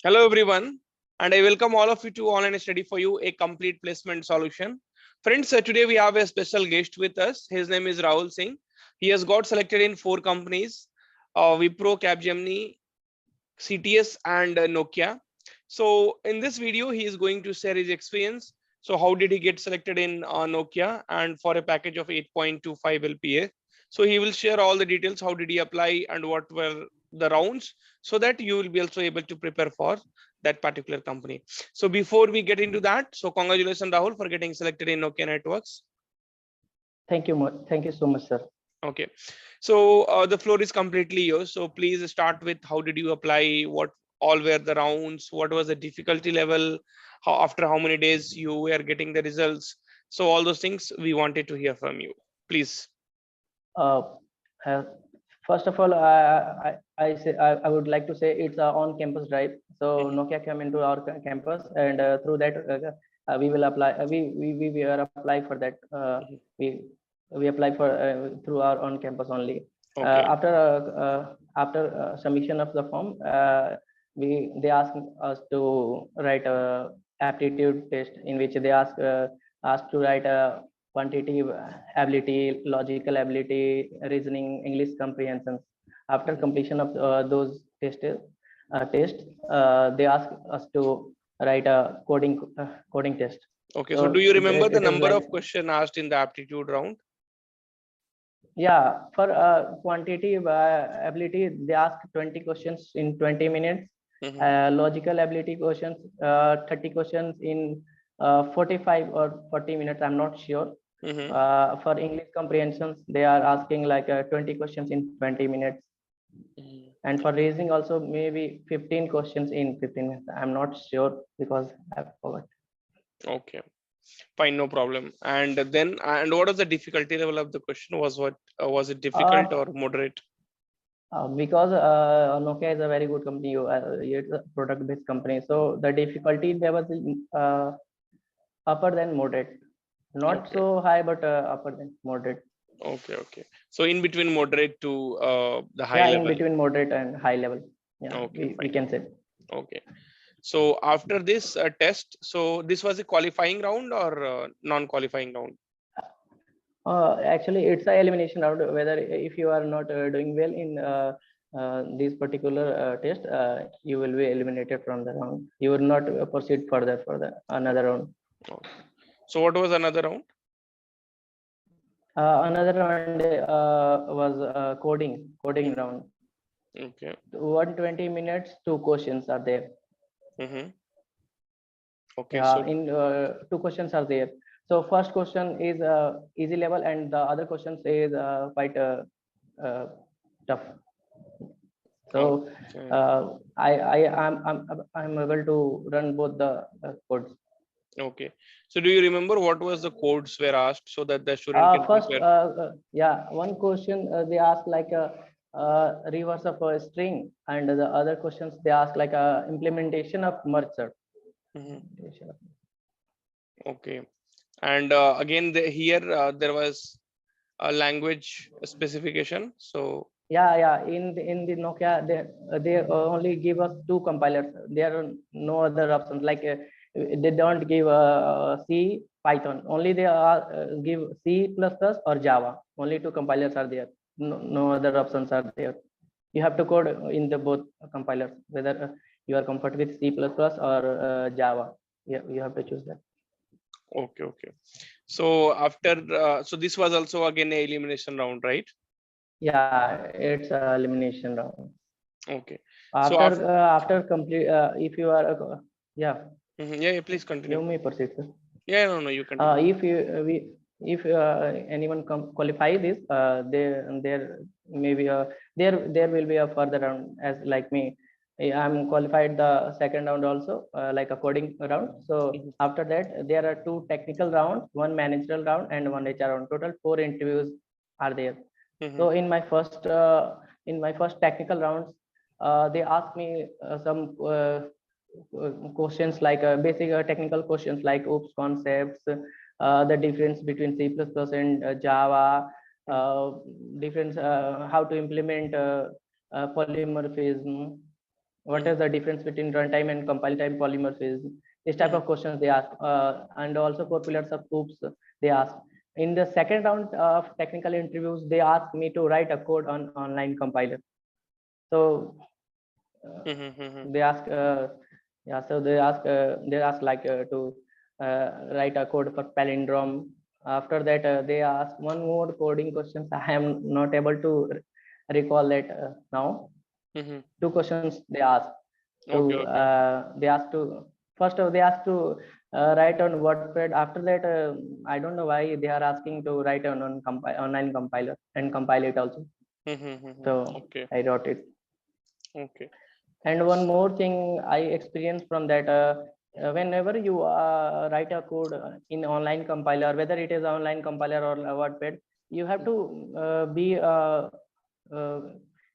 Hello everyone, and I welcome all of you to Online Study for You, a complete placement solution. Friends, today we have a special guest with us. His name is Rahul Singh. He has got selected in 4 companies, Wipro, Capgemini, CTS, and Nokia. So in this video, he is going to share his experience. So how did he get selected in Nokia and for a package of 8.25 LPA? So he will share all the details. How did he apply and what were the rounds, so that you will be also able to prepare for that particular company. So before we get into that, so congratulations Rahul for getting selected in Nokia Networks. Thank you so much, sir. Okay, so the floor is completely yours. So please start with how did you apply, what all were the rounds, what was the difficulty level, after how many days you were getting the results. So all those things we wanted to hear from you, please. Uh, uh, First of all, I would like to say it's on-campus drive. So Nokia came into our campus, and through that we will apply. We are apply for that. We we apply for through our on-campus only. Okay. After submission of the form, they ask us to write a aptitude test in which they ask to write a quantitative ability, logical ability, reasoning, English comprehension. After completion of those tests, they ask us to write a coding test. Okay, so do you remember the it is number like, of question asked in the aptitude round? yeah, for quantitative ability, they ask 20 questions in 20 minutes. Logical ability questions, 30 questions in 45 or 40 minutes, I'm not sure. For English comprehensions, they are asking like 20 questions in 20 minutes. And for reasoning also, maybe 15 questions in 15 minutes. I'm not sure because I forgot. Okay, fine, no problem. And then, and what was the difficulty level of the question? Was it difficult or moderate? Because Nokia is a very good company, it's a product-based company. So the difficulty level is upper than moderate, not so high, but upper than moderate. Okay. So in between moderate to the high Yeah, level. in between moderate and high level. Yeah, Okay, we can say. Okay. So after this test, so this was a qualifying round or non-qualifying round? Actually, it's a elimination round. Whether if you are not doing well in this particular test, you will be eliminated from the round. You will not proceed further for the another round. Okay. So what was another round? Another round was coding round. Okay. 120 minutes, 2 questions are there. Okay. Yeah, So in 2 questions are there. So first question is easy level, and the other questions is quite tough. So I'm able to run both the codes. Okay. So do you remember what was the codes were asked so that the student can First, prepare? yeah, one question they ask like a reverse of a string, and the other questions they ask like a implementation of merger. Okay. And again, here there was a language specification. So yeah, in the Nokia, they only give us 2 compilers. There are no other options. Like they don't give C, Python. Only they give C++ or Java. Only 2 compilers are there. No other options are there. You have to code in the both compilers, whether you are comfortable with C++ or Java. You have to choose that. Okay. So after so this was also again a elimination round, right? Yeah, it's a elimination round. Okay. After complete, if you are yeah. Yeah, please continue. You may proceed, sir. Yeah, no, you continue. If anyone qualify this, there maybe there will be a further round. As like me, I'm qualified the second round also, like a coding round. So after that, there are 2 technical rounds, 1 managerial round, and 1 HR round. Total 4 interviews are there. So in my first technical rounds, they asked me some questions like basic technical questions like OOPS concepts, the difference between C++ and Java, difference how to implement polymorphism, what is the difference between runtime and compile time polymorphism? This type of questions they ask, and also 4 pillars of oops they ask. In the second round of technical interviews, they asked me to write a code on online compiler. So they ask, yeah, so they ask like to write a code for palindrome. After that, they ask one more coding questions. I am not able to recall that now. Two questions they ask. Okay, To okay. they ask to first they ask to write on WordPad. After that, I don't know why they are asking to write on online compiler and compile it also. So Okay, I wrote it. okay. And one more thing I experienced from that, whenever you write a code in online compiler, whether it is online compiler or WordPad, you have to be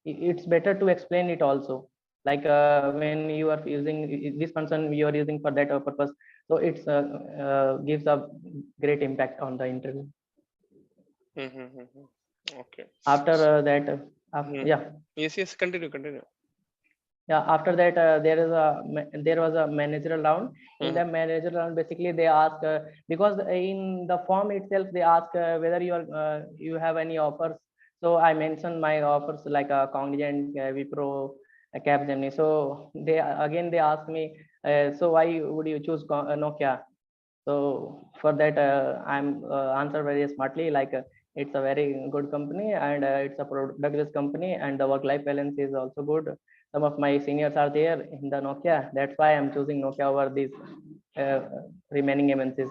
it's better to explain it also, like when you are using this function you are using for that purpose, so it's gives a great impact on the interview. Okay. After that yeah. Yes, continue, continue. Yeah, after that there was a managerial round. In the managerial round, basically they ask because in the form itself they ask whether you have any offers. So I mentioned my offers like a Cognizant, Wipro, Capgemini. So they asked me, so why would you choose Nokia? So for that I'm answer very smartly, like it's a very good company, and it's a product based company, and the work life balance is also good. Some of my seniors are there in the Nokia, that's why I'm choosing Nokia over these uh, remaining MNCs.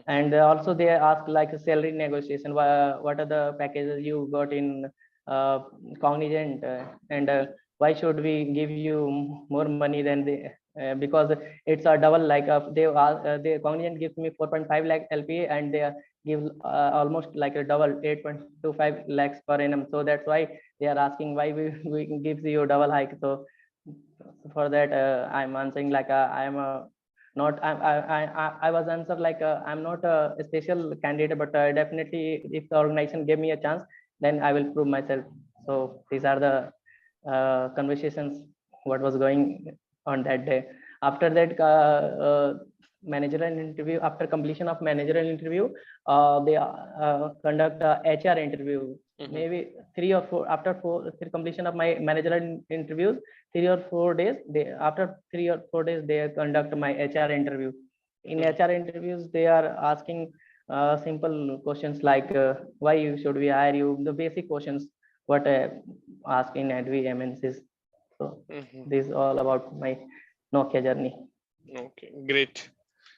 And also they ask like a salary negotiation, what are the packages you got in Cognizant, and why should we give you more money than the because it's a double, like they Cognizant gives me 4.5 lakh LPA, and they give almost like a double 8.25 lakhs per annum. So that's why they are asking why we gives you double hike. So for that I'm answering like I am a not I was answered like I'm not a special candidate, but definitely if the organization gave me a chance, then I will prove myself. So these are the conversations what was going on that day. After that managerial interview, after completion of managerial interview, they conduct a HR interview. Maybe 3 or 4 after completion of my managerial interviews, 3 or 4 days after 3 or 4 days they conduct my HR interview. In HR interviews they are asking simple questions like why should we hire you, the basic questions what ask in every MNCs. So this is all about my Nokia journey. Okay, great.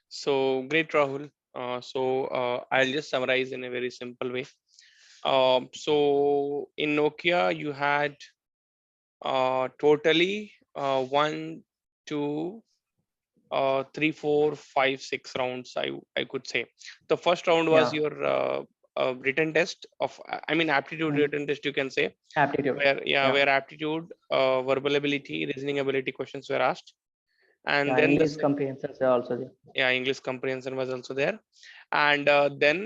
So great, Rahul. I'll just summarize in a very simple way. So in Nokia, you had totally 1, 2, 3, 4, 5, 6 rounds. I could say the first round was Yeah. your written test of, I mean, aptitude written test, you can say, Aptitude. where aptitude, verbal ability, reasoning ability questions were asked, and Yeah, then English comprehensions are also there. English comprehension was also there, and then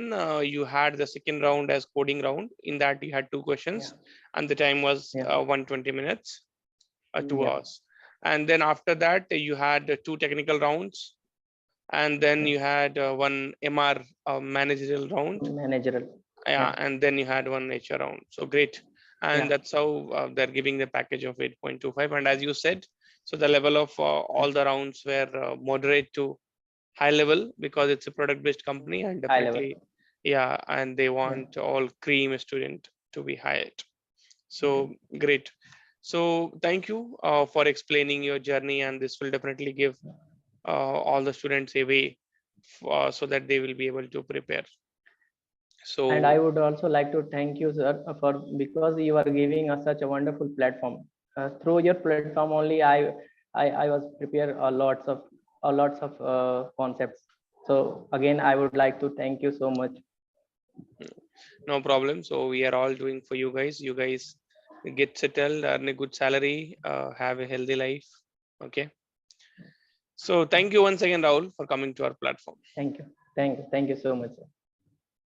you had the second round as coding round. In that you had 2 questions, and the time was Yeah. 120 minutes, 2 Yeah. hours, and then after that you had 2 technical rounds, and then you had one MR managerial round, Managerial. yeah, and then you had one HR round. So great, and Yeah. that's how they're giving the package of 8.25. And as you said, so the level of all the rounds were moderate to high level, because it's a product based company, and High level. definitely, yeah, and they Yeah. want all cream student to be hired. So great. So thank you for explaining your journey, and this will definitely give all the students a way so that they will be able to prepare. And I So would also like to thank you, sir, for because you are giving us such a wonderful platform. Through your platform only, I was prepared a lots of concepts. So again, I would like to thank you so much. no problem. So we are all doing for you guys. You guys get settled, earn a good salary, have a healthy life. Okay. So thank you once again, Rahul, for coming to our platform. Thank you. Thank you. Thank you so much, sir.